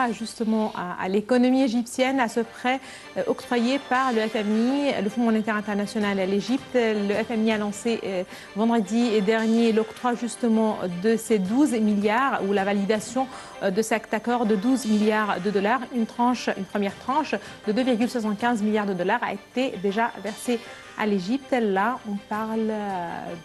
soutien justement à l'économie égyptienne, à ce prêt octroyé par le FMI, le Fonds monétaire international à l'Égypte. Le FMI a lancé vendredi dernier l'octroi justement de ces 12 milliards ou la validation de cet accord de 12 milliards de dollars. Une première tranche de 2,75 milliards de dollars a été déjà versée à l'Égypte. Là, on parle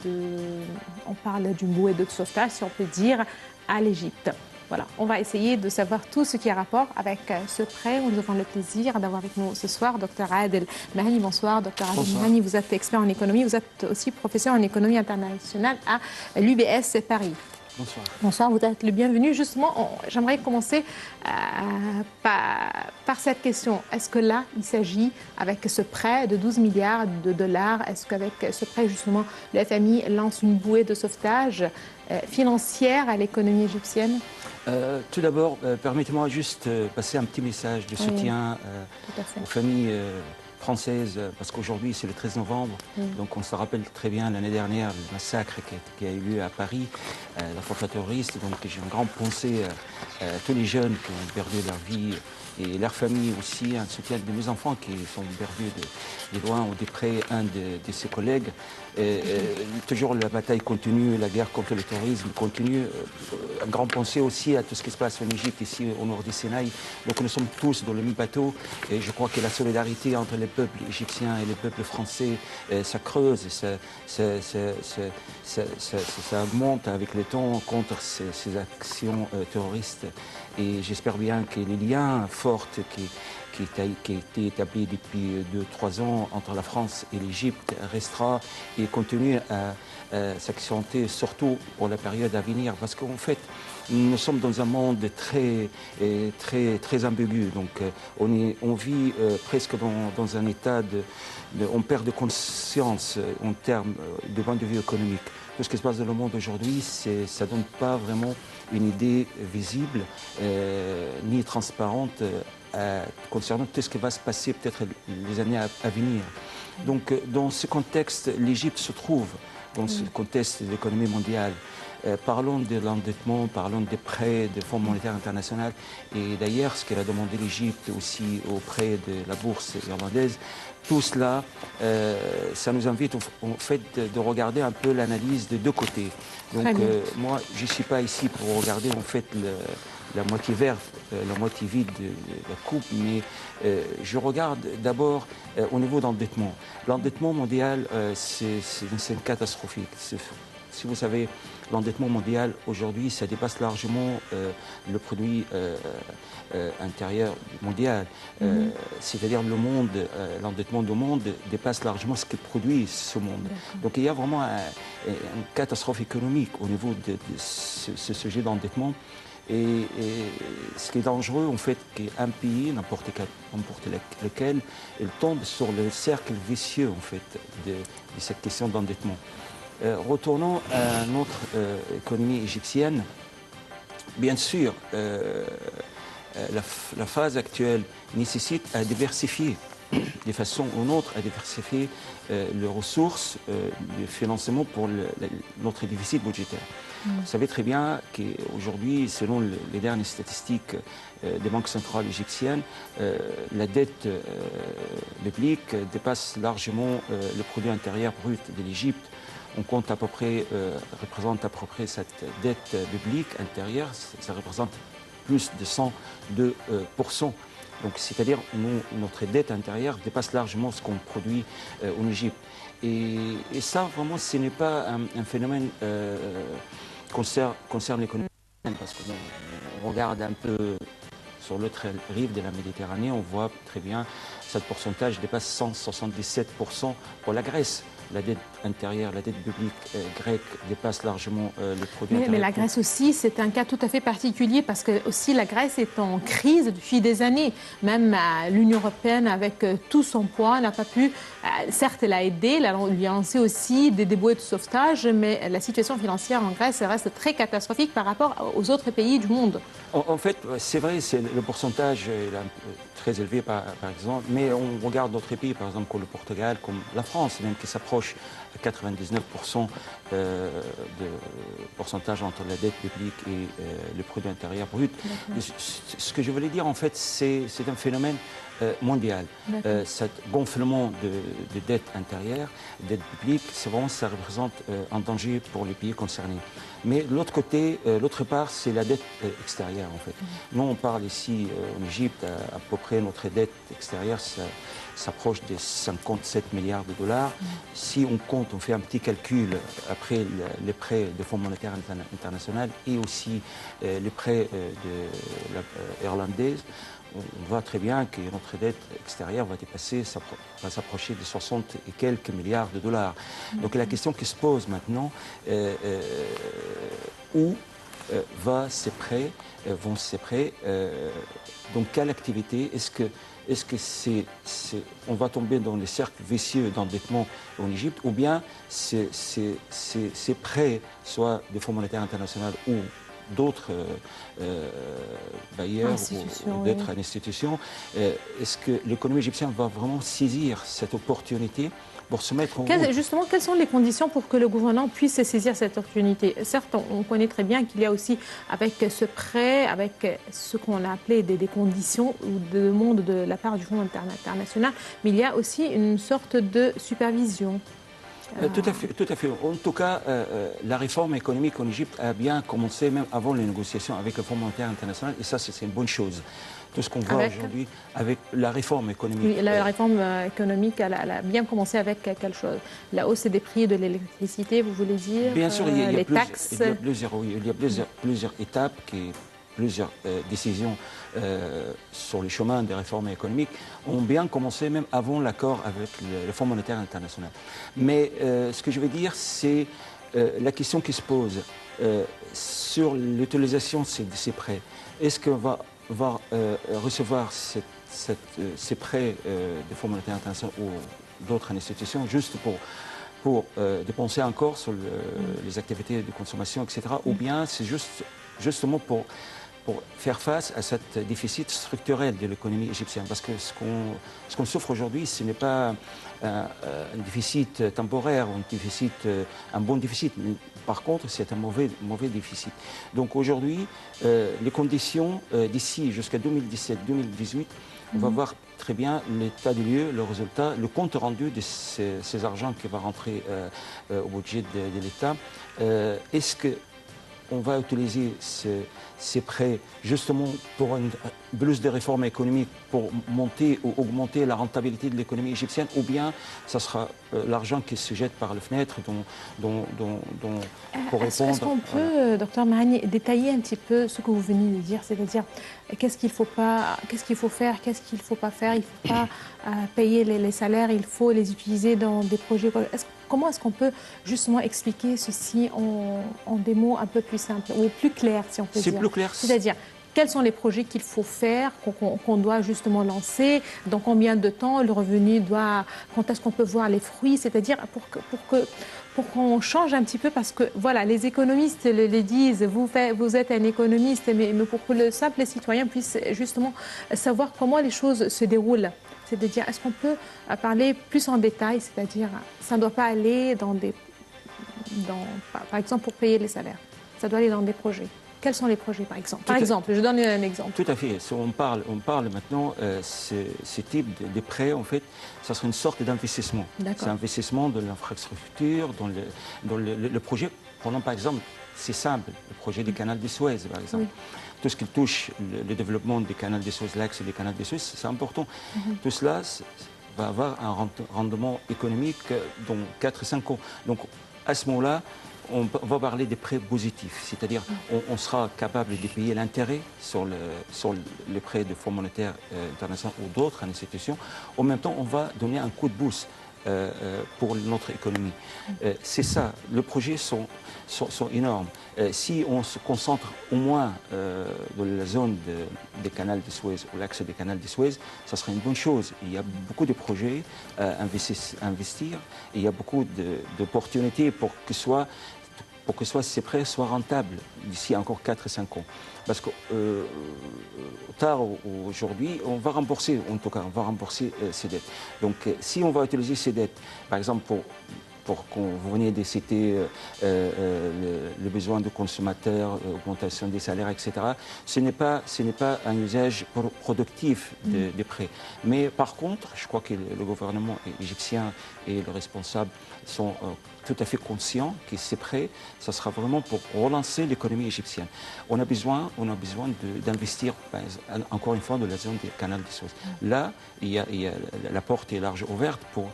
d'une bouée de sauvetage, si on peut dire, à l'Égypte. Voilà, on va essayer de savoir tout ce qui a rapport avec ce prêt. Nous avons le plaisir d'avoir avec nous ce soir Dr Adel Mahani. Bonsoir, Dr Adel Mahani. Vous êtes expert en économie, vous êtes aussi professeur en économie internationale à l'UBS Paris. Bonsoir. Bonsoir, vous êtes le bienvenu. Justement, j'aimerais commencer par cette question. Est-ce que là, il s'agit, avec ce prêt de 12 milliards de dollars, est-ce qu'avec ce prêt, justement, le FMI lance une bouée de sauvetage financière à l'économie égyptienne? Tout d'abord, permettez-moi juste passer un petit message de soutien aux familles françaises, parce qu'aujourd'hui c'est le 13 novembre, donc on se rappelle très bien l'année dernière le massacre qui a eu lieu à Paris, l'attentat terroriste, donc j'ai une grande pensée à tous les jeunes qui ont perdu leur vie et leurs familles aussi, un soutien de mes enfants qui sont perdus de loin ou de près, un de ses collègues. Toujours la bataille continue, la guerre contre le terrorisme continue. Un grand pensée aussi à tout ce qui se passe en Égypte, ici au nord du Sinaï. Donc nous sommes tous dans le même bateau et je crois que la solidarité entre les peuples égyptiens et les peuples français, ça creuse, ça augmente avec le temps contre ces actions terroristes. Et j'espère bien que les liens forts qui a été établi depuis 2-3 ans entre la France et l'Égypte restera et continue à s'accentuer, surtout pour la période à venir. Parce qu'en fait, nous sommes dans un monde très ambigu. Donc, on vit presque dans un état on perd de conscience en termes de point de vue économique. Tout ce qui se passe dans le monde aujourd'hui, ça ne donne pas vraiment une idée visible ni transparente concernant tout ce qui va se passer peut-être les années à venir. Donc, dans ce contexte, l'Égypte se trouve dans ce contexte de l'économie mondiale. Parlons de l'endettement, parlons des prêts du Fonds monétaire international. Et d'ailleurs, ce qu'elle a demandé l'Égypte aussi auprès de la bourse irlandaise, tout cela, ça nous invite en fait de regarder un peu l'analyse de deux côtés. Donc moi, je ne suis pas ici pour regarder en fait la moitié verte, la moitié vide de la coupe, mais je regarde d'abord au niveau d'endettement. L'endettement mondial, c'est catastrophique. Si vous savez, l'endettement mondial aujourd'hui, ça dépasse largement le produit intérieur mondial. C'est-à-dire l'endettement du monde dépasse largement ce que produit ce monde. Donc il y a vraiment une catastrophe économique au niveau de ce sujet d'endettement. Et ce qui est dangereux, en fait, qu'un pays, n'importe lequel, il tombe sur le cercle vicieux, en fait, de cette question d'endettement. Retournons à notre économie égyptienne. Bien sûr, la phase actuelle nécessite à diversifier, de façon ou d'une autre, à diversifier les ressources de financement pour notre déficit budgétaire. Vous savez très bien qu'aujourd'hui, selon les dernières statistiques des banques centrales égyptiennes, la dette publique dépasse largement le produit intérieur brut de l'Égypte. On compte représente à peu près cette dette publique intérieure, ça représente plus de 102%. Donc, c'est-à-dire notre dette intérieure dépasse largement ce qu'on produit en Égypte. Et ça, vraiment, ce n'est pas un phénomène concerne l'économie, parce qu'on regarde un peu sur l'autre rive de la Méditerranée, on voit très bien ce pourcentage dépasse 177% pour la Grèce. La dette intérieure, la dette publique grecque dépasse largement le produit intérieur. Mais la Grèce aussi, c'est un cas tout à fait particulier parce que aussi la Grèce est en crise depuis des années. Même l'Union européenne, avec tout son poids, n'a pas pu. Certes, elle a aidé, elle lui a lancé aussi des bouées de sauvetage, mais la situation financière en Grèce reste très catastrophique par rapport aux autres pays du monde. En fait, c'est vrai, le pourcentage est très élevé, par exemple, mais on regarde d'autres pays, par exemple, comme le Portugal, comme la France, même qui s'approche approche à 99% de pourcentage entre la dette publique et le produit intérieur brut. Ce que je voulais dire, en fait, c'est un phénomène mondial. Cet gonflement de dette intérieure, dette publique, c'est vraiment, ça représente un danger pour les pays concernés. Mais de l'autre côté, l'autre part, c'est la dette extérieure, en fait. Nous, on parle ici en Égypte, à peu près notre dette extérieure s'approche des 57 milliards de dollars. Si on compte, on fait un petit calcul après les prêts du Fonds monétaire international et aussi les prêts de la irlandaise, on voit très bien que notre dette extérieure va dépasser, va s'approcher de 60 et quelques milliards de dollars. Donc la question qui se pose maintenant, où vont ces prêts, dans quelle activité, est-ce que on va tomber dans les cercles vicieux d'endettement en Égypte, ou bien ces prêts, soit du Fonds monétaire international ou d'autres bailleurs ou d'autres institutions, est-ce que l'économie égyptienne va vraiment saisir cette opportunité pour se mettre en route? Justement, quelles sont les conditions pour que le gouvernement puisse saisir cette opportunité? Certes, on connaît très bien qu'il y a aussi, avec ce prêt, avec ce qu'on a appelé des conditions ou de demande de la part du Fonds monétaire international, mais il y a aussi une sorte de supervision. Tout à fait, tout à fait. En tout cas, la réforme économique en Égypte a bien commencé même avant les négociations avec le Fonds monétaire international, et ça, c'est une bonne chose. Tout ce qu'on voit aujourd'hui avec la réforme économique. Oui, la réforme économique, elle a bien commencé avec quelque chose. La hausse des prix de l'électricité, vous voulez dire? Bien sûr, les taxes. Il y a plusieurs étapes, plusieurs décisions sur le chemin des réformes économiques ont bien commencé même avant l'accord avec le Fonds monétaire international. Mais ce que je veux dire, c'est la question qui se pose sur l'utilisation de ces prêts. Est-ce qu'on va recevoir ces prêts du Fonds monétaire international ou d'autres institutions juste pour dépenser encore sur les activités de consommation, etc. Ou bien c'est justement pour faire face à ce déficit structurel de l'économie égyptienne. Parce que ce qu'on souffre aujourd'hui, ce n'est pas un déficit temporaire, un bon déficit. Mais par contre, c'est un mauvais déficit. Donc aujourd'hui, les conditions d'ici jusqu'à 2017-2018, on va voir très bien l'état des lieux, le résultat, le compte rendu de ces argents qui va rentrer au budget de l'État. Est-ce qu'on va utiliser ces prêts justement pour une plus de réformes économiques pour monter ou augmenter la rentabilité de l'économie égyptienne, ou bien ça sera l'argent qui se jette par la fenêtre pour répondre. Est-ce qu'on peut, docteur Mahani, détailler un petit peu ce que vous venez de dire, c'est-à-dire qu'est-ce qu'il faut faire, qu'est-ce qu'il ne faut pas faire, il ne faut pas payer les salaires, il faut les utiliser dans des projets. Comment est-ce qu'on peut justement expliquer ceci en des mots un peu plus simples ou plus clairs, si on peut dire? C'est plus clair. C'est-à-dire, quels sont les projets qu'il faut faire, qu'on doit justement lancer, dans combien de temps le revenu doit, quand est-ce qu'on peut voir les fruits, c'est-à-dire pour qu'on change un petit peu, parce que voilà, les économistes le disent, vous êtes un économiste, mais pour que le simple citoyen puisse justement savoir comment les choses se déroulent. C'est-à-dire, est-ce qu'on peut parler plus en détail, c'est-à-dire, ça ne doit pas aller par exemple, pour payer les salaires, ça doit aller dans des projets. Quels sont les projets, par exemple? Je donne un exemple. Tout à fait. Si on parle maintenant, ce type de prêt, en fait, ça serait une sorte d'investissement. C'est un investissement dans l'infrastructure, dans le projet. Prenons par exemple, c'est simple, le projet du canal de Suez, par exemple. Tout ce qui touche le développement des canaux de Suez, l'axe des canaux de Suez, c'est important. Tout cela va avoir un rendement économique dans 4 et 5 ans. Donc, à ce moment-là, on va parler des prêts positifs, c'est-à-dire on sera capable de payer l'intérêt sur les prêts du Fonds monétaire international ou d'autres institutions. En même temps, on va donner un coup de boost pour notre économie. C'est ça, les projets sont énormes. Si on se concentre au moins dans la zone des canaux de Suez ou l'axe des canaux de Suez, ça serait une bonne chose. Il y a beaucoup de projets à investir et il y a beaucoup d'opportunités pour que ces prêts soient rentables d'ici encore 4 et 5 ans. Parce que tard aujourd'hui, on va rembourser ces dettes. Donc si on va utiliser ces dettes, par exemple, pour vous venez de citer le besoin de consommateurs, augmentation des salaires, etc. Ce n'est pas un usage productif des prêts. Mais par contre, je crois que le gouvernement égyptien et le responsable sont tout à fait conscients que ces prêts, ça sera vraiment pour relancer l'économie égyptienne. On a besoin d'investir, encore une fois, dans la zone du canal de Suez. Là, la porte est large ouverte pour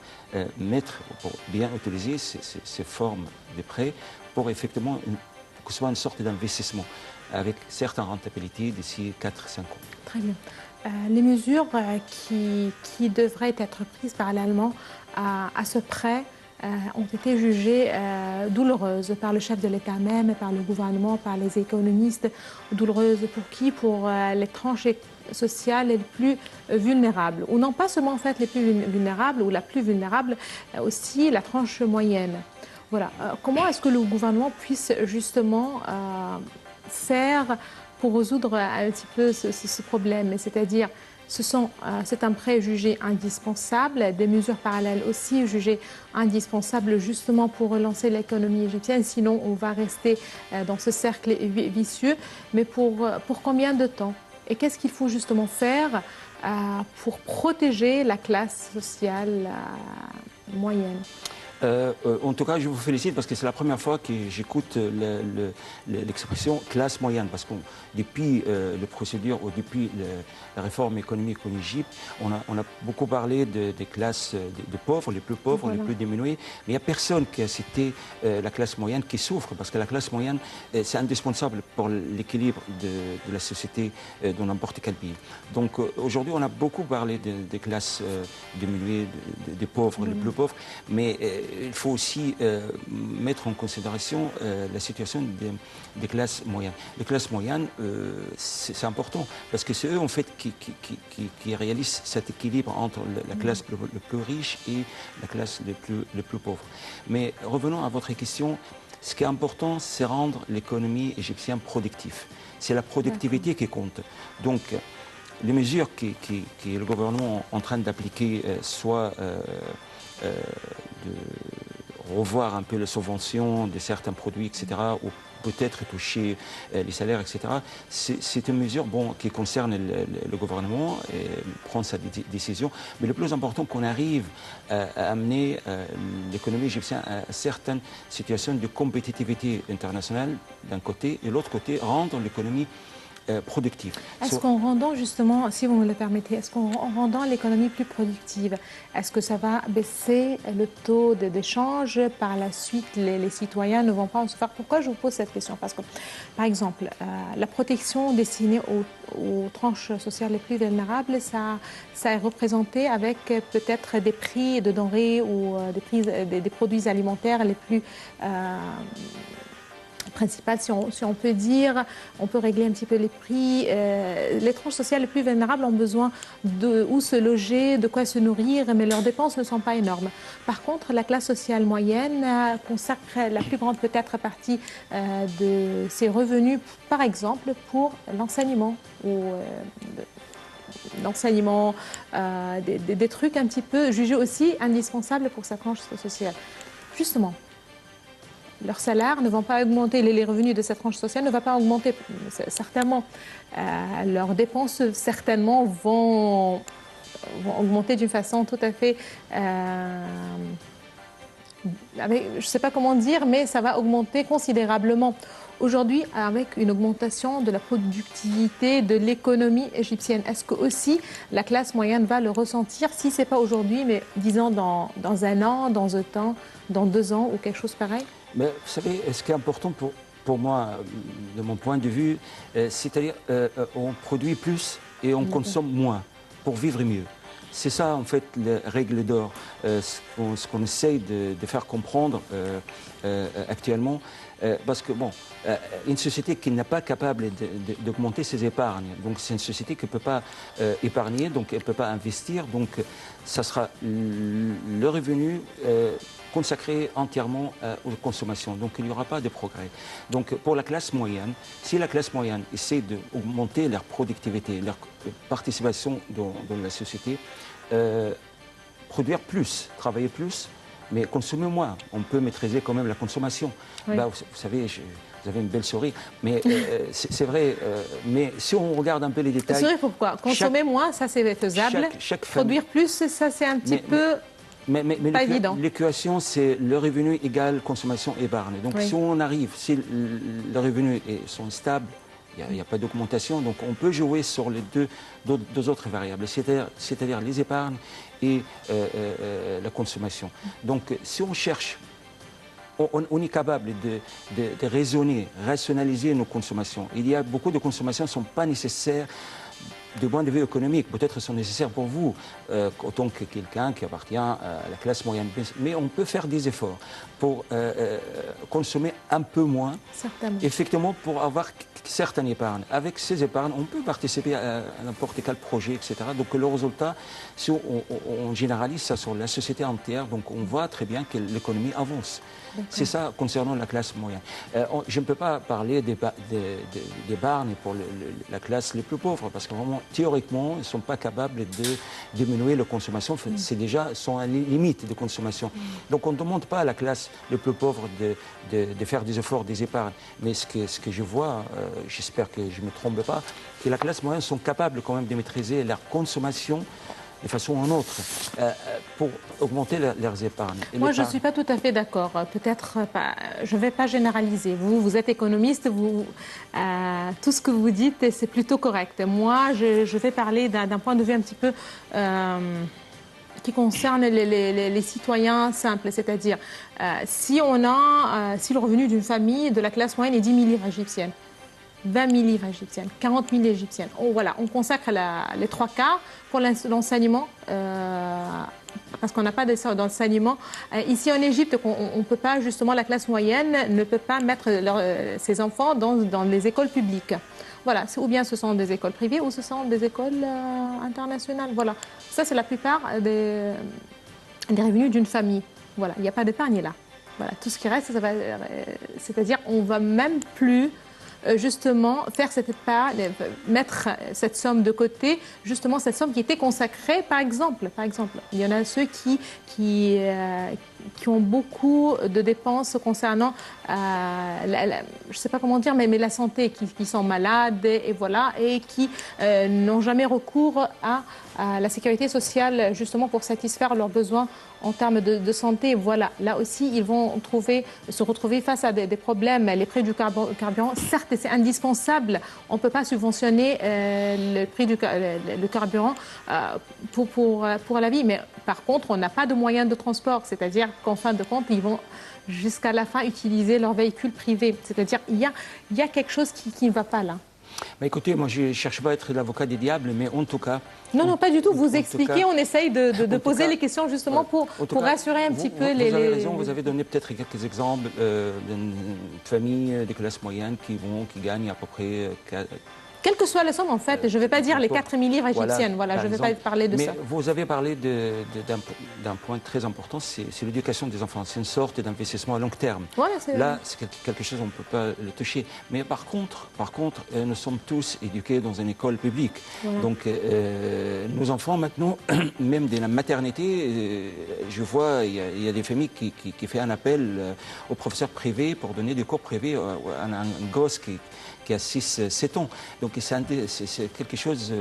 bien utiliser ces formes de prêts pour effectivement que ce soit une sorte d'investissement avec certaines rentabilités d'ici 4-5 ans. Très bien. Les mesures qui devraient être prises parallèlement à ce prêt ont été jugées douloureuses par le chef de l'État même, par le gouvernement, par les économistes. Douloureuses pour qui? Pour les tranches sociales les plus vulnérables. Ou non pas seulement en fait les plus vulnérables, ou la plus vulnérable, aussi la tranche moyenne. Voilà. Comment est-ce que le gouvernement puisse justement faire pour résoudre un petit peu ce problème? C'est-à-dire, c'est un prêt jugé indispensable, des mesures parallèles aussi jugées indispensables justement pour relancer l'économie égyptienne, sinon on va rester dans ce cercle vicieux. Mais pour combien de temps? Et qu'est-ce qu'il faut justement faire pour protéger la classe sociale moyenne? En tout cas, je vous félicite parce que c'est la première fois que j'écoute l'expression classe moyenne. Parce que depuis la procédure ou depuis la réforme économique en Égypte, on a beaucoup parlé des classes de pauvres, les plus pauvres, voilà, les plus diminués. Mais il n'y a personne qui a cité la classe moyenne qui souffre. Parce que la classe moyenne, c'est indispensable pour l'équilibre de la société dans n'importe quel pays. Donc aujourd'hui, on a beaucoup parlé des classes diminuées, des pauvres, les plus pauvres. Mais il faut aussi mettre en considération la situation des classes moyennes. Les classes moyennes, c'est important parce que c'est eux en fait qui réalisent cet équilibre entre la classe le plus riche et la classe le plus pauvre. Mais revenons à votre question. Ce qui est important, c'est rendre l'économie égyptienne productive. C'est la productivité qui compte. Donc, les mesures que le gouvernement est en train d'appliquer, soit de revoir un peu les subventions de certains produits, etc., ou peut-être toucher les salaires, etc., c'est une mesure qui concerne le gouvernement et prendre sa décision. Mais le plus important, qu'on arrive à amener l'économie égyptienne à certaines situations de compétitivité internationale d'un côté, et de l'autre côté, rendre l'économie productive. Est-ce qu'en rendant justement, si vous me le permettez, est-ce qu'en rendant l'économie plus productive, est-ce que ça va baisser le taux d'échange? Par la suite, les citoyens ne vont pas en souffrir. Pourquoi je vous pose cette question? Parce que, par exemple, la protection destinée aux tranches sociales les plus vulnérables, ça est représenté avec peut-être des prix de denrées ou des produits alimentaires les plus principale, si on peut dire, on peut régler un petit peu les prix. Les tranches sociales les plus vulnérables ont besoin de où se loger, de quoi se nourrir, mais leurs dépenses ne sont pas énormes. Par contre, la classe sociale moyenne consacre la plus grande peut-être partie de ses revenus, par exemple, pour l'enseignement ou l'enseignement, des trucs un petit peu jugés aussi indispensables pour sa tranche sociale. Justement, leurs salaires ne vont pas augmenter, les revenus de cette tranche sociale ne vont pas augmenter, certainement. Leurs dépenses, certainement, vont augmenter d'une façon tout à fait... je ne sais pas comment dire, mais ça va augmenter considérablement. Aujourd'hui, avec une augmentation de la productivité de l'économie égyptienne, est-ce que aussi la classe moyenne va le ressentir, si ce n'est pas aujourd'hui, mais disons dans un an, dans un temps, dans 2 ans ou quelque chose pareil? Mais vous savez, ce qui est important pour moi, de mon point de vue, c'est-à-dire on produit plus et on consomme moins pour vivre mieux. C'est ça, en fait, la règle d'or, ce qu'on essaye de faire comprendre actuellement. Parce que, bon, une société qui n'est pas capable d'augmenter ses épargnes, donc c'est une société qui ne peut pas épargner, donc elle ne peut pas investir, donc ça sera le revenu consacré entièrement aux consommations. Donc il n'y aura pas de progrès. Donc pour la classe moyenne, si la classe moyenne essaie d'augmenter leur productivité, leur participation dans la société, produire plus, travailler plus, mais consommer moins. On peut maîtriser quand même la consommation. Oui. Bah, vous savez, vous avez une belle souris, mais c'est vrai. Mais si on regarde un peu les détails... Souris, pourquoi? Consommer moins, ça c'est faisable. Produire plus, ça c'est un petit peu... Mais pas évident. L'équation, c'est le revenu égal consommation épargne. Donc si on arrive, si le revenu sont stables, il n'y a pas d'augmentation, donc on peut jouer sur les deux autres variables, c'est-à-dire les épargnes et la consommation. Donc si on cherche, on est capable de raisonner, rationaliser nos consommations. Il y a beaucoup de consommations qui ne sont pas nécessaires de point de vue économique, peut-être sont nécessaires pour vous, en tant que quelqu'un qui appartient à la classe moyenne. Mais on peut faire des efforts pour consommer un peu moins, effectivement, pour avoir certaines épargnes. Avec ces épargnes, on peut participer à n'importe quel projet, etc. Donc le résultat, si on généralise ça sur la société entière, donc on voit très bien que l'économie avance. C'est ça concernant la classe moyenne. Je ne peux pas parler d'épargne pour la classe les plus pauvres, parce que vraiment, théoriquement, ils ne sont pas capables de diminuer la consommation. C'est déjà sont à limite de consommation. Donc on ne demande pas à la classe les plus pauvres de faire des efforts, des épargnes. Mais ce que je vois, j'espère que je ne me trompe pas, que la classe moyenne sont capables quand même de maîtriser leur consommation de façon ou d'une autre, pour augmenter leurs épargnes. Moi, je ne suis pas tout à fait d'accord. Peut-être pas. Je ne vais pas généraliser. Vous êtes économiste, tout ce que vous dites, c'est plutôt correct. Moi, je vais parler d'un point de vue un petit peu qui concerne les citoyens simples. C'est-à-dire, si le revenu d'une famille de la classe moyenne est 10 000 livres égyptiennes, 20 000 livres égyptiennes, 40 000 égyptiennes. Voilà, on consacre les 3/4 pour l'enseignement, parce qu'on n'a pas d'enseignement. Ici en Égypte, on ne peut pas, justement, la classe moyenne ne peut pas mettre ses enfants dans les écoles publiques. Voilà, ou bien ce sont des écoles privées ou ce sont des écoles internationales. Voilà, ça c'est la plupart des revenus d'une famille. Voilà, il n'y a pas d'épargne là. Voilà, tout ce qui reste, c'est-à-dire on ne va même plus justement faire cette épargne, mettre cette somme de côté, justement cette somme qui était consacrée, par exemple, il y en a ceux qui ont beaucoup de dépenses concernant, je ne sais pas comment dire, mais la santé, qui sont malades et voilà, et qui n'ont jamais recours à la sécurité sociale justement pour satisfaire leurs besoins en termes de santé. Voilà, là aussi, ils vont se retrouver face à des problèmes. Les prix du carburant, certes, c'est indispensable. On ne peut pas subventionner le prix du carburant pour la vie. Mais par contre, on n'a pas de moyens de transport. C'est-à-dire qu'en fin de compte, ils vont jusqu'à la fin utiliser leur véhicule privé. C'est-à-dire qu'il y a quelque chose qui ne va pas là. Mais écoutez, moi je ne cherche pas à être l'avocat des diables, mais en tout cas... Non, pas du tout. Vous expliquez, on essaye de poser les questions justement pour rassurer un petit peu les... Vous avez raison, vous avez donné peut-être quelques exemples d'une famille de classe moyenne qui gagnent à peu près... Quelle que soit la somme, en fait, je ne vais pas dire les 4 000 livres égyptiennes, voilà, je ne vais pas parler de ça. Mais vous avez parlé d'un point très important, c'est l'éducation des enfants. C'est une sorte d'investissement à long terme. Voilà, là, c'est quelque chose, on ne peut pas le toucher. Mais par contre, nous sommes tous éduqués dans une école publique. Voilà. Donc, nos enfants, maintenant, même dès la maternité, je vois, il y a des familles qui font un appel aux professeurs privés pour donner des cours privés à un gosse qui a 6-7 ans. Donc c'est quelque chose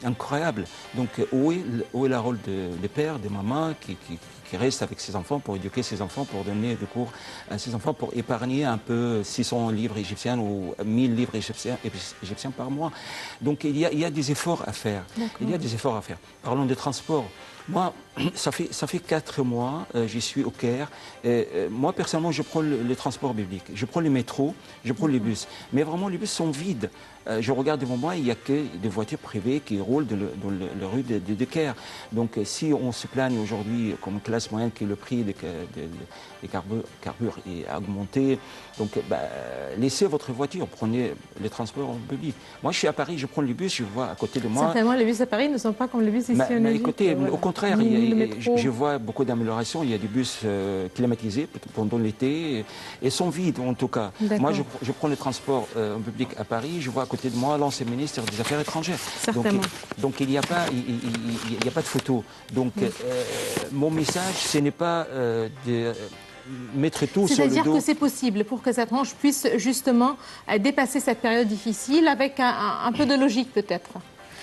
d'incroyable. Donc où est le rôle des pères, des mamans qui restent avec ses enfants pour éduquer ses enfants, pour donner des cours à ses enfants, pour épargner un peu 600 livres égyptiens ou 1000 livres égyptiens par mois. Donc il y a des efforts à faire. Il y a des efforts à faire. Parlons des transports. Moi, ça fait 4 mois, j'y suis au Caire. Moi, personnellement, je prends le transport public. Je prends les métros, je prends les bus. Mais vraiment, les bus sont vides. Je regarde devant moi, il n'y a que des voitures privées qui roulent dans la rue de Caire. Donc, si on se plaigne aujourd'hui, comme classe moyenne, que le prix des carburants est augmenté, donc laissez votre voiture, prenez les transports en public. Moi, je suis à Paris, je prends le bus, je vois à côté de moi... Certainement, les bus à Paris ne sont pas comme les bus ici en Égypte. Écoutez, voilà. Au contraire, je vois beaucoup d'améliorations. Il y a des bus climatisés pendant l'été et sont vides, en tout cas. Moi, je prends le transport en public à Paris, je vois à côté côté de moi l'ancien ministre des Affaires étrangères. Donc il n'y a pas de photo. Donc mon message, ce n'est pas de mettre tout sur le dos. C'est-à-dire que c'est possible pour que cette tranche puisse justement dépasser cette période difficile avec un peu de logique peut-être.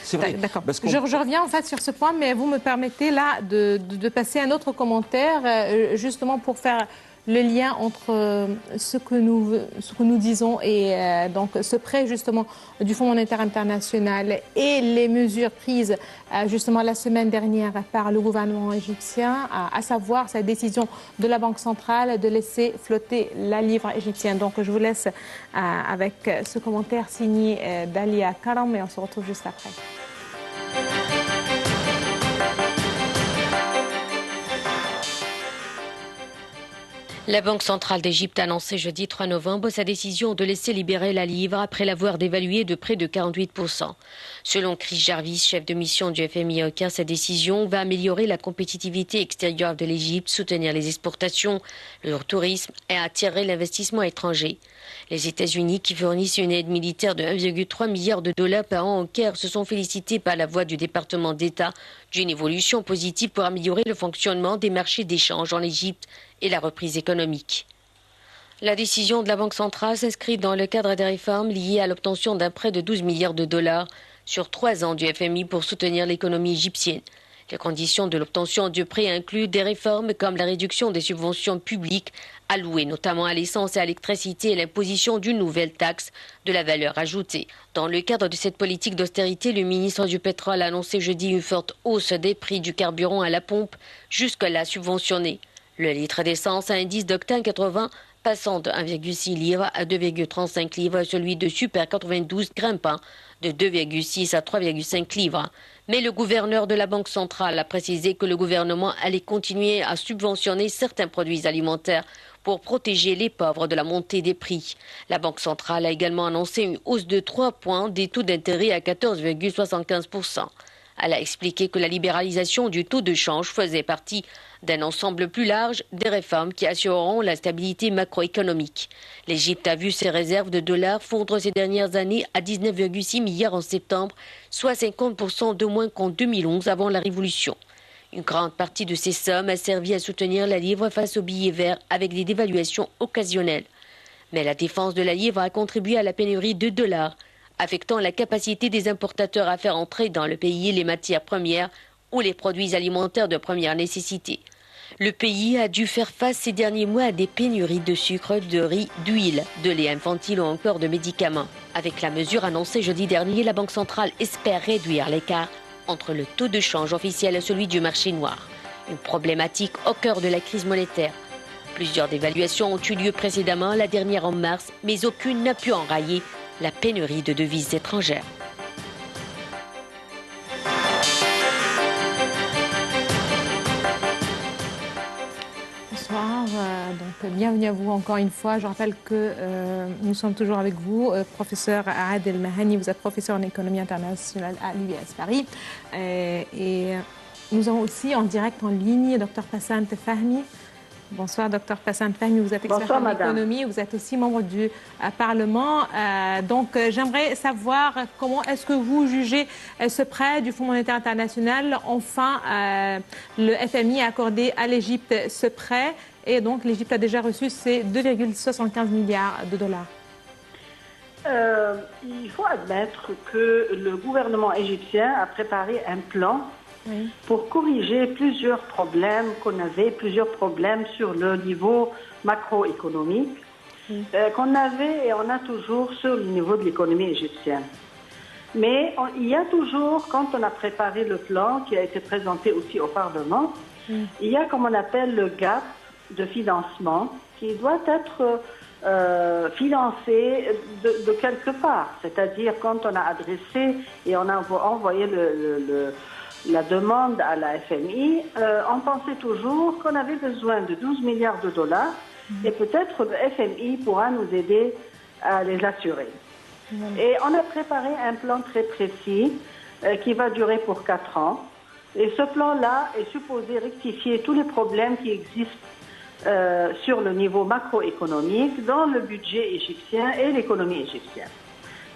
C'est vrai. D'accord. Je reviens en fait sur ce point, mais vous me permettez là de passer un autre commentaire, justement pour faire le lien entre ce que nous disons et donc ce prêt justement du Fonds monétaire international et les mesures prises justement la semaine dernière par le gouvernement égyptien, à savoir cette décision de la Banque centrale de laisser flotter la livre égyptienne. Donc je vous laisse avec ce commentaire signé d'Alia Karam et on se retrouve juste après. La Banque centrale d'Égypte a annoncé jeudi 3 novembre sa décision de laisser libérer la livre après l'avoir dévaluée de près de 48%. Selon Chris Jarvis, chef de mission du FMI au Caire, cette décision va améliorer la compétitivité extérieure de l'Égypte, soutenir les exportations, le tourisme et attirer l'investissement étranger. Les États-Unis, qui fournissent une aide militaire de 1,3 milliard de dollars par an au Caire, se sont félicités par la voix du département d'État d'une évolution positive pour améliorer le fonctionnement des marchés d'échange en Égypte et la reprise économique. La décision de la Banque centrale s'inscrit dans le cadre des réformes liées à l'obtention d'un prêt de 12 milliards de dollars sur 3 ans du FMI pour soutenir l'économie égyptienne. Les conditions de l'obtention du prêt incluent des réformes comme la réduction des subventions publiques allouées notamment à l'essence et à l'électricité et l'imposition d'une nouvelle taxe de la valeur ajoutée. Dans le cadre de cette politique d'austérité, le ministre du Pétrole a annoncé jeudi une forte hausse des prix du carburant à la pompe, jusque-là subventionné. Le litre d'essence à indice d'octane 80 passant de 1,6 livres à 2,35 livres, celui de Super 92 grimpant de 2,6 à 3,5 livres. Mais le gouverneur de la Banque centrale a précisé que le gouvernement allait continuer à subventionner certains produits alimentaires pour protéger les pauvres de la montée des prix. La Banque centrale a également annoncé une hausse de 3 points des taux d'intérêt à 14,75%. Elle a expliqué que la libéralisation du taux de change faisait partie d'un ensemble plus large des réformes qui assureront la stabilité macroéconomique. L'Égypte a vu ses réserves de dollars fondre ces dernières années à 19,6 milliards en septembre, soit 50% de moins qu'en 2011 avant la Révolution. Une grande partie de ces sommes a servi à soutenir la livre face aux billets verts avec des dévaluations occasionnelles. Mais la défense de la livre a contribué à la pénurie de dollars, affectant la capacité des importateurs à faire entrer dans le pays les matières premières ou les produits alimentaires de première nécessité. Le pays a dû faire face ces derniers mois à des pénuries de sucre, de riz, d'huile, de lait infantile ou encore de médicaments. Avec la mesure annoncée jeudi dernier, la Banque centrale espère réduire l'écart entre le taux de change officiel et celui du marché noir. Une problématique au cœur de la crise monétaire. Plusieurs dévaluations ont eu lieu précédemment, la dernière en mars, mais aucune n'a pu enrayer la pénurie de devises étrangères. Bonsoir, donc bienvenue à vous encore une fois. Je rappelle que nous sommes toujours avec vous, professeur Adel Mahani, vous êtes professeur en économie internationale à l'UBS Paris. Et nous avons aussi en direct en ligne Dr Passant Fahmy. Bonsoir, Dr Passant Fahmy, vous êtes expert en économie, vous êtes aussi membre du Parlement. Donc, j'aimerais savoir comment est-ce que vous jugez ce prêt du Fonds monétaire international. Enfin, le FMI a accordé à l'Égypte ce prêt et donc l'Égypte a déjà reçu ses 2,75 milliards de dollars. Il faut admettre que le gouvernement égyptien a préparé un plan pour corriger plusieurs problèmes qu'on avait, plusieurs problèmes sur le niveau macroéconomique qu'on avait et on a toujours sur le niveau de l'économie égyptienne. Mais il y a toujours, quand on a préparé le plan qui a été présenté aussi au Parlement, il y a comme on appelle le gap de financement qui doit être financé de quelque part. C'est-à-dire quand on a adressé et on a envoyé la demande à la FMI, on pensait toujours qu'on avait besoin de 12 milliards de dollars et peut-être le FMI pourra nous aider à les assurer. Et on a préparé un plan très précis qui va durer pour 4 ans. Et ce plan-là est supposé rectifier tous les problèmes qui existent sur le niveau macroéconomique dans le budget égyptien et l'économie égyptienne.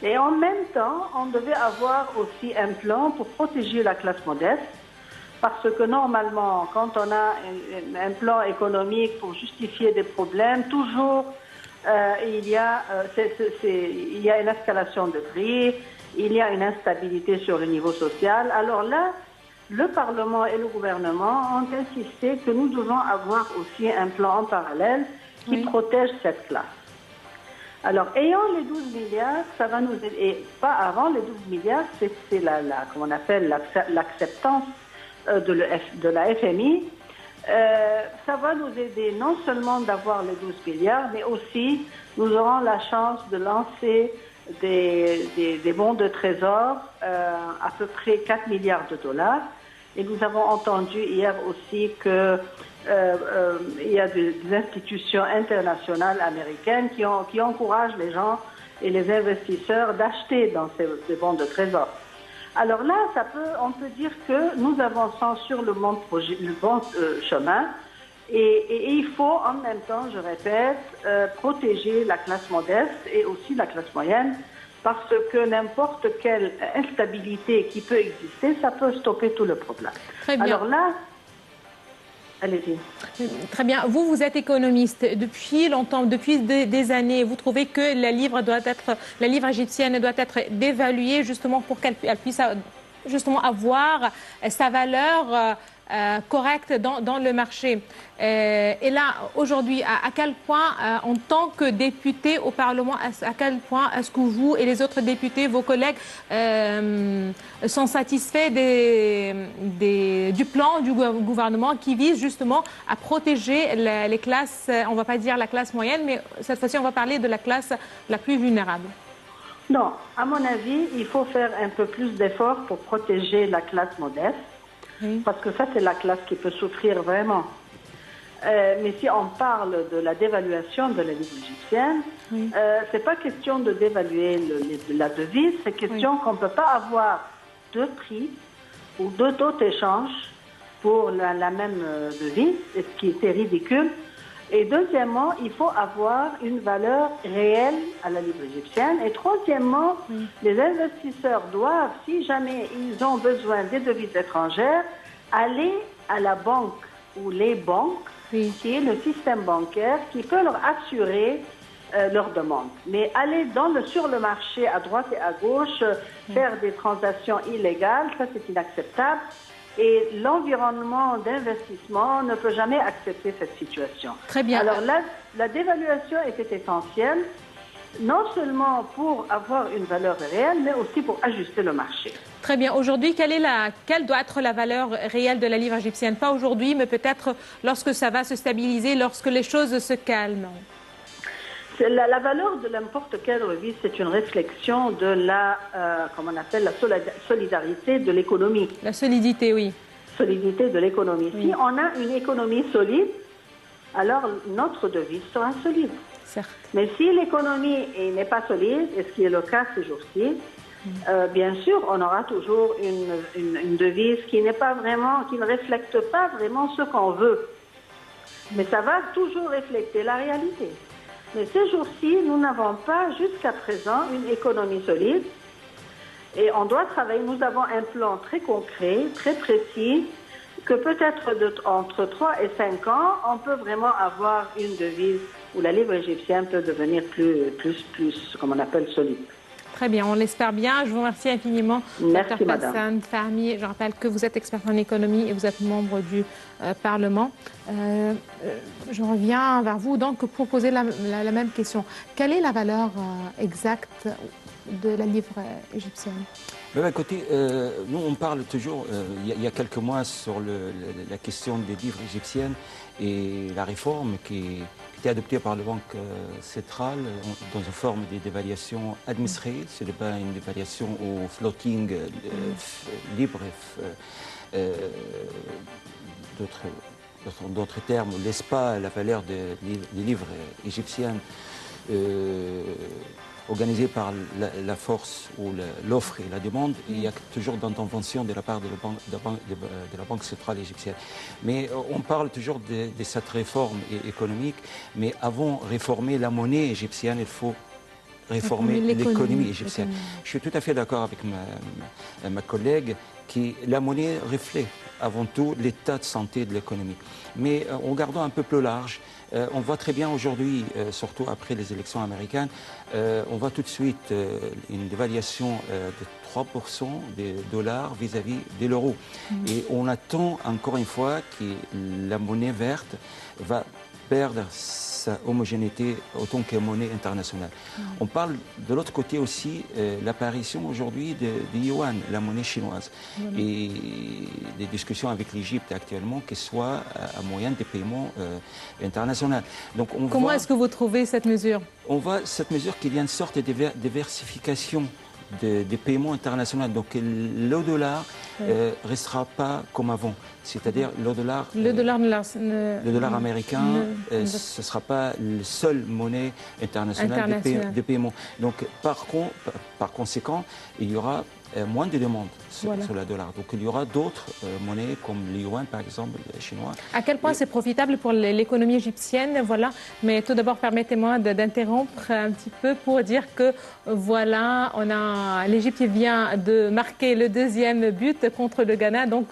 Et en même temps, on devait avoir aussi un plan pour protéger la classe modeste, parce que normalement, quand on a un plan économique pour justifier des problèmes, toujours il y a une escalation de prix, il y a une instabilité sur le niveau social. Alors là, le Parlement et le gouvernement ont insisté que nous devons avoir aussi un plan en parallèle qui protège cette classe. Alors, ayant les 12 milliards, ça va nous aider. Et pas avant les 12 milliards, c'est comment on appelle, l'acceptance de la FMI. Ça va nous aider non seulement d'avoir les 12 milliards, mais aussi nous aurons la chance de lancer des bons de trésor, à peu près 4 milliards de dollars. Et nous avons entendu hier aussi que il y a des institutions internationales américaines qui encouragent les gens et les investisseurs d'acheter dans ces bons de trésor. Alors là, on peut dire que nous avançons sur le bon chemin et il faut en même temps, je répète, protéger la classe modeste et aussi la classe moyenne, parce que n'importe quelle instabilité qui peut exister, ça peut stopper tout le problème. Très bien. Alors là, allez-y. Très bien. Vous êtes économiste depuis longtemps, depuis des années. Vous trouvez que la livre égyptienne doit être dévaluée justement pour qu'elle puisse justement avoir sa valeur correcte dans le marché. Et là, aujourd'hui, à quel point, en tant que député au Parlement, à quel point est-ce que vous et les autres députés, vos collègues, sont satisfaits du plan du gouvernement qui vise justement à protéger les classes, on ne va pas dire la classe moyenne, mais cette fois-ci, on va parler de la classe la plus vulnérable? Non, à mon avis, il faut faire un peu plus d'efforts pour protéger la classe modeste. Oui. Parce que ça, c'est la classe qui peut souffrir vraiment. Mais si on parle de la dévaluation de la livre égyptienne, oui. C'est pas question de dévaluer la devise, c'est question qu'on ne peut pas avoir deux prix ou deux taux d'échange pour la même devise, ce qui était ridicule. Et deuxièmement, il faut avoir une valeur réelle à la livre égyptienne. Et troisièmement, les investisseurs doivent, si jamais ils ont besoin des devises étrangères, aller à la banque ou les banques, qui est le système bancaire, qui peut leur assurer leurs demandes. Mais aller sur le marché à droite et à gauche, faire des transactions illégales, ça c'est inacceptable. Et l'environnement d'investissement ne peut jamais accepter cette situation. Très bien. Alors là, la dévaluation était essentielle, non seulement pour avoir une valeur réelle, mais aussi pour ajuster le marché. Très bien. Aujourd'hui, quelle doit être la valeur réelle de la livre égyptienne? Pas aujourd'hui, mais peut-être lorsque ça va se stabiliser, lorsque les choses se calment. La valeur de n'importe quelle devise, c'est une réflexion de comment on appelle, la solidarité de l'économie. La solidité, oui. Solidité de l'économie. Oui. Si on a une économie solide, alors notre devise sera solide. Certes. Mais si l'économie n'est pas solide, et ce qui est le cas ces jours-ci, bien sûr, on aura toujours une devise qui n'est pas vraiment, qui ne reflète pas vraiment ce qu'on veut. Mais ça va toujours refléter la réalité. Mais ces jours-ci, nous n'avons pas jusqu'à présent une économie solide et on doit travailler. Nous avons un plan très concret, très précis, que peut-être entre 3 et 5 ans, on peut vraiment avoir une devise où la livre égyptienne peut devenir plus, comme on appelle, solide. Très bien, on l'espère bien. Je vous remercie infiniment. Merci, Dr. Fassane Fahmy. Je rappelle que vous êtes expert en économie et vous êtes membre du Parlement. Je reviens vers vous donc pour poser la même question. Quelle est la valeur exacte de la livre égyptienne? Écoutez, nous on parle toujours, il y a quelques mois, sur la question des livres égyptiennes et la réforme qui était adoptée par la Banque centrale dans une forme de dévaluation administrée. Ce n'est pas une dévaluation au floating libre. D'autres termes, ne laisse pas la valeur des livres égyptiens organisés par la force ou l'offre et la demande. Il y a toujours d'intervention de la part de la Banque centrale égyptienne. Mais on parle toujours de cette réforme économique, mais avant de réformer la monnaie égyptienne, il faut réformer l'économie égyptienne. Je suis tout à fait d'accord avec ma collègue que la monnaie reflète avant tout l'état de santé de l'économie. Mais en gardant un peu plus large, on voit très bien aujourd'hui, surtout après les élections américaines, on voit tout de suite une dévaluation de 3% des dollars vis-à-vis de l'euro. Et on attend encore une fois que la monnaie verte va perdre sa homogénéité autant que monnaie internationale. On parle de l'autre côté aussi l'apparition aujourd'hui de yuan, la monnaie chinoise, et des discussions avec l'Égypte actuellement, que ce soit à moyen de paiement international. Donc comment est-ce que vous trouvez cette mesure? On voit cette mesure qu'il y a une sorte de diversification des paiements internationaux. Donc le dollar ne restera pas comme avant. C'est-à-dire le dollar américain, ce ne sera pas la seule monnaie internationale de paiement. Donc par conséquent, il y aura moins de demandes sur le dollar. Donc il y aura d'autres monnaies comme le yuan par exemple, chinois. À quel point c'est profitable pour l'économie égyptienne, voilà. Mais tout d'abord, permettez-moi d'interrompre un petit peu pour dire que voilà, l'Égypte vient de marquer le deuxième but contre le Ghana. Donc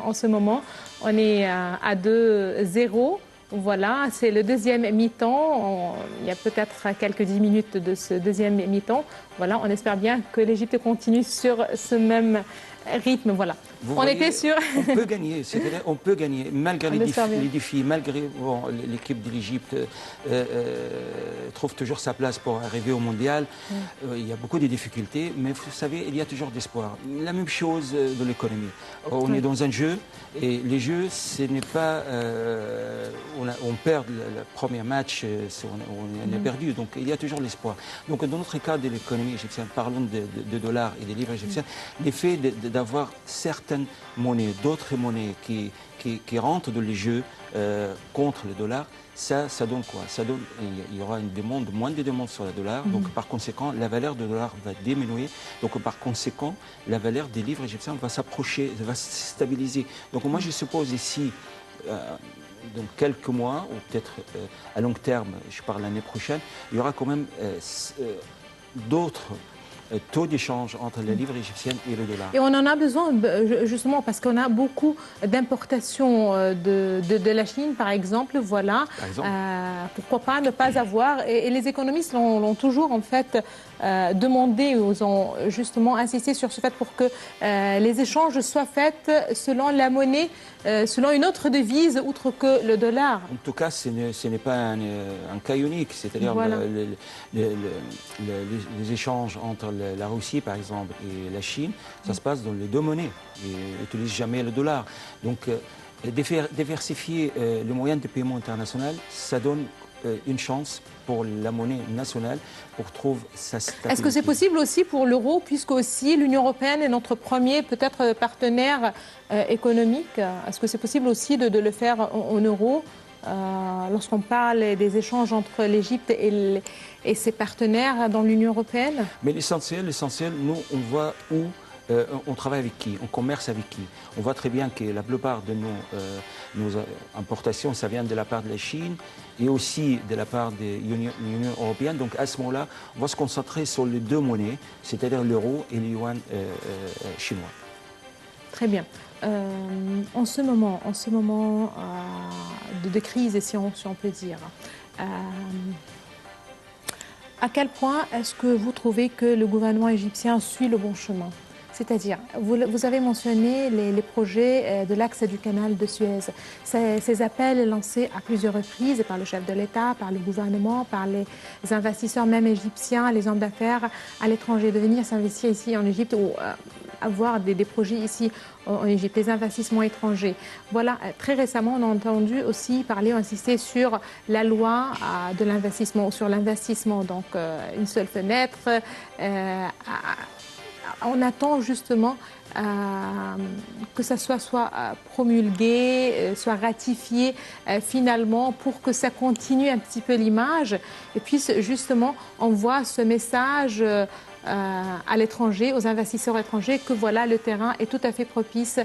en ce moment, on est à 2-0. Voilà, c'est le deuxième mi-temps. Il y a peut-être quelques 10 minutes de ce deuxième mi-temps. Voilà, on espère bien que l'Égypte continue sur ce même rythme. Voilà. On était sûr. On peut gagner, c'est-à-dire on peut gagner malgré les défis, malgré l'équipe de l'Égypte trouve toujours sa place pour arriver au mondial. Il y a beaucoup de difficultés, mais vous savez, il y a toujours d'espoir. La même chose de l'économie. On est dans un jeu et les jeux, ce n'est pas on perd le premier match, on est perdu. Donc il y a toujours l'espoir. Donc dans notre cas de l'économie égyptienne, parlons de dollars et des livres égyptiens, l'effet d'avoir certaines monnaies, d'autres monnaies qui rentrent dans les jeux contre le dollar, ça donne quoi? Ça donne, il y aura moins de demandes sur le dollar, donc par conséquent, la valeur du dollar va diminuer, donc par conséquent, la valeur des livres égyptiens va s'approcher, va se stabiliser. Donc moi, je suppose ici, dans quelques mois, ou peut-être à long terme, je parle l'année prochaine, il y aura quand même d'autres taux d'échange entre la livre égyptienne et le dollar. Et on en a besoin justement parce qu'on a beaucoup d'importations de la Chine, par exemple. Voilà. Par exemple. Pourquoi pas ne pas avoir... Et les économistes l'ont toujours en fait demandé, ils ont justement insisté sur ce fait pour que les échanges soient faits selon la monnaie, selon une autre devise outre que le dollar. En tout cas, ce n'est pas un cas unique, c'est-à-dire voilà. les échanges entre la Russie, par exemple, et la Chine, ça se passe dans les deux monnaies. Ils n'utilisent jamais le dollar. Donc, diversifier le moyen de paiement international, ça donne une chance pour la monnaie nationale pour trouver sa stabilité. Est-ce que c'est possible aussi pour l'euro, puisque aussi l'Union européenne est notre premier peut-être partenaire économique? Est-ce que c'est possible aussi de le faire en euros lorsqu'on parle des échanges entre l'Égypte et ses partenaires dans l'Union européenne? Mais l'essentiel, nous, on voit où on travaille avec qui, on commerce avec qui. On voit très bien que la plupart de nos importations, ça vient de la part de la Chine et aussi de la part de l'Union européenne. Donc à ce moment-là, on va se concentrer sur les deux monnaies, c'est-à-dire l'euro et le yuan chinois. Très bien. En ce moment de crise, si on peut dire, à quel point est-ce que vous trouvez que le gouvernement égyptien suit le bon chemin? C'est-à-dire, vous avez mentionné les projets de l'axe du canal de Suez. Ces appels lancés à plusieurs reprises par le chef de l'État, par le gouvernement, par les investisseurs même égyptiens, les hommes d'affaires à l'étranger, de venir s'investir ici en Égypte ou avoir des projets ici en Égypte, les investissements étrangers. Voilà, très récemment, on a entendu aussi parler, insister sur la loi de l'investissement, sur l'investissement. Donc, une seule fenêtre. On attend justement que ça soit promulgué, soit ratifié finalement pour que ça continue un petit peu l'image et puis justement on voit ce message à l'étranger, aux investisseurs étrangers que voilà le terrain est tout à fait propice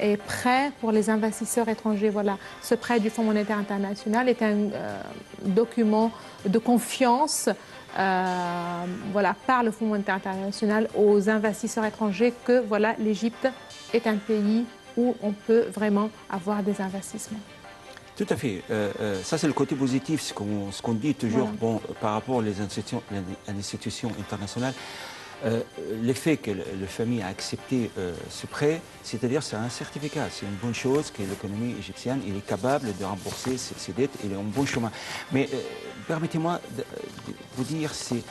et prêt pour les investisseurs étrangers. Voilà, ce prêt du Fonds monétaire international est un document de confiance voilà, par le Fonds monétaire international aux investisseurs étrangers que voilà, l'Égypte est un pays où on peut vraiment avoir des investissements. Tout à fait. Ça, c'est le côté positif, ce qu'on dit toujours bon, par rapport aux institutions internationales. L'effet que le FMI a accepté ce prêt, c'est-à-dire c'est un certificat, c'est une bonne chose que l'économie égyptienne il est capable de rembourser ses dettes, il est en bon chemin. Mais permettez-moi de vous dire, c'est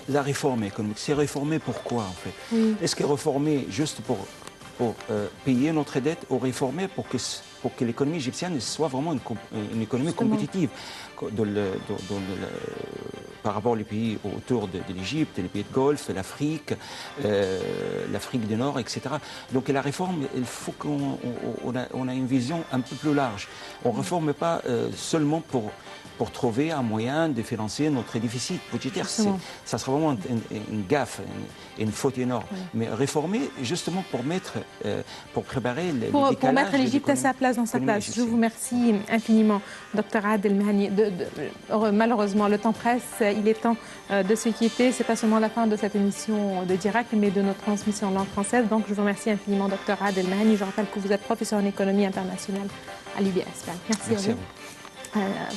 la réforme économique. C'est réformer pourquoi en fait? Est-ce que réformer juste pour payer notre dette ou réformer pour que l'économie égyptienne soit vraiment une économie compétitive par rapport aux pays autour de l'Égypte, les pays de Golfe, l'Afrique, l'Afrique du Nord, etc. Donc la réforme, il faut qu'on a une vision un peu plus large. On ne réforme pas seulement pour trouver un moyen de financer notre déficit budgétaire. Ça sera vraiment une gaffe, une faute énorme. Mais réformer justement pour préparer le décalage. Pour mettre l'Égypte à sa place, dans sa place. Je vous remercie infiniment, Dr Adel Mehani. Malheureusement, le temps presse. Il est temps de se quitter. C'est pas seulement la fin de cette émission de direct, mais de notre transmission en langue française. Donc, je vous remercie infiniment, Dr Adel Mehani. Je rappelle que vous êtes professeur en économie internationale à l'UBS. Merci à vous.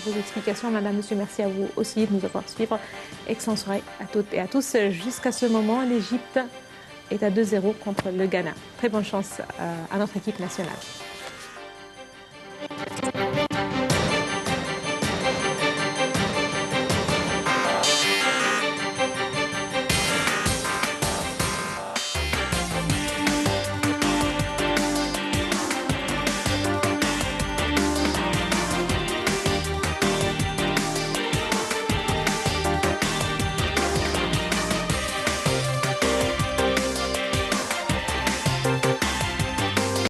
Vos explications, madame, monsieur, merci à vous aussi de nous avoir suivis. Excellente soirée à toutes et à tous. Jusqu'à ce moment, l'Égypte est à 2-0 contre le Ghana. Très bonne chance à notre équipe nationale.